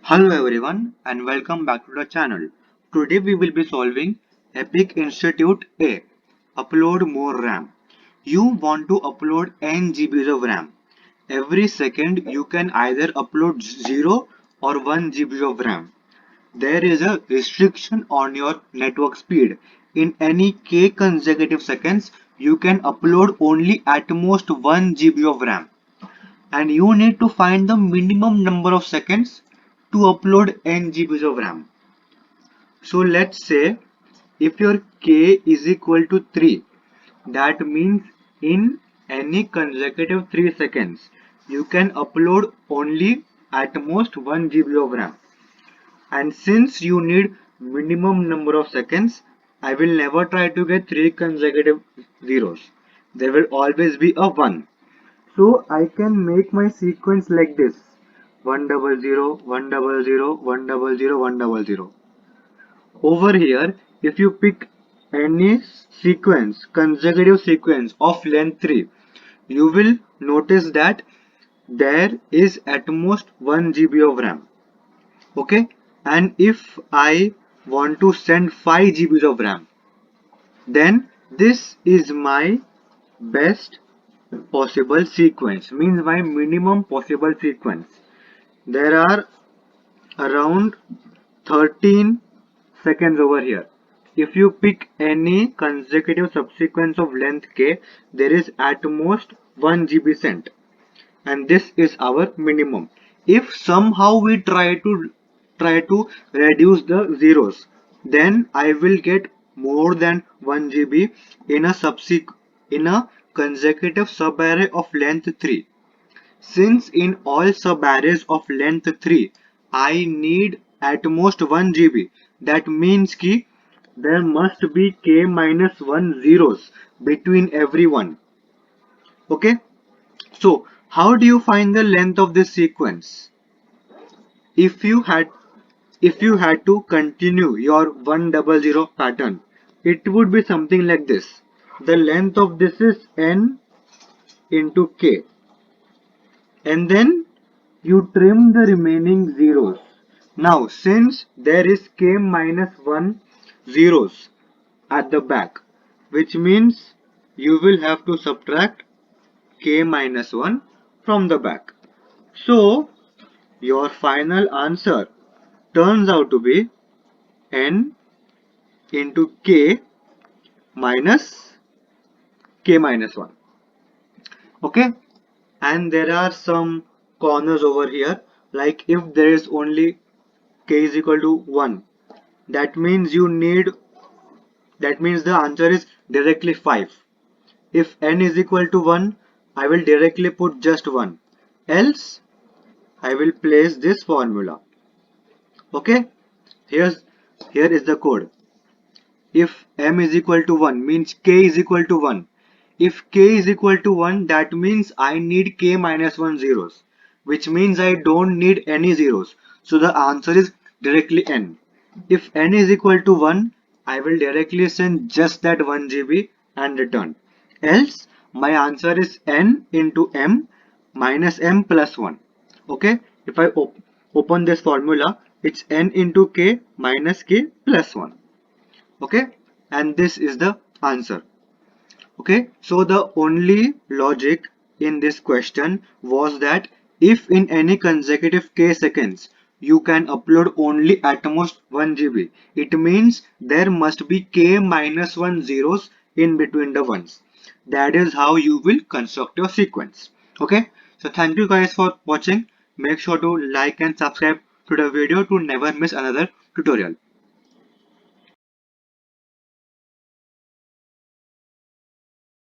Hello everyone and welcome back to the channel. Today we will be solving Epic Institute A. Upload more RAM. You want to upload n GBs of RAM. Every second you can either upload 0 or 1 GB of RAM. There is a restriction on your network speed. In any k consecutive seconds, you can upload only at most 1 GB of RAM. And you need to find the minimum number of seconds to upload n GBs of RAM. So let's say if your k is equal to 3, that means in any consecutive 3 seconds, you can upload only at most 1 GB of RAM. And since you need minimum number of seconds, I will never try to get 3 consecutive zeros. There will always be a 1. So I can make my sequence like this: 100, 100, 100, 100. Over here, if you pick any sequence, consecutive sequence of length 3, you will notice that there is at most 1 GB of RAM. Okay, and if I want to send 5 GBs of RAM, then this is my best possible sequence, means my minimum possible sequence. There are around 13 seconds over here. If you pick any consecutive subsequence of length k, there is at most 1 GB sent, and this is our minimum. If somehow we try to reduce the zeros, then I will get more than 1 GB in a consecutive subarray of length 3. Since in all subarrays of length 3, I need at most 1 GB, that means ki there must be k minus 1 zeros between every one. Okay, so how do you find the length of this sequence? If you had if you had to continue your 100 pattern, it would be something like this. The length of this is n into k, and then you trim the remaining zeros. Now since there is k minus 1 zeros at the back, which means you will have to subtract k minus 1 from the back. So your final answer turns out to be n into minus k minus 1. Okay, and there are some corners over here, like if there is only k is equal to 1, that means the answer is directly 5. If n is equal to 1, I will directly put just 1, else I will place this formula. Okay, here is the code. If m is equal to 1, means k is equal to 1. If k is equal to 1, that means I need k minus 1 zeros, which means I don't need any zeros. So the answer is directly n. If n is equal to 1, I will directly send just that 1 GB and return. Else, my answer is n into m minus m plus 1. Okay, if I open this formula, it's n into k minus k plus 1. Okay, and this is the answer. Okay, so the only logic in this question was that if in any consecutive k seconds you can upload only at most 1 GB, it means there must be k minus 1 zeros in between the ones. That is how you will construct your sequence. Okay, so thank you guys for watching. Make sure to like and subscribe to the video to never miss another tutorial.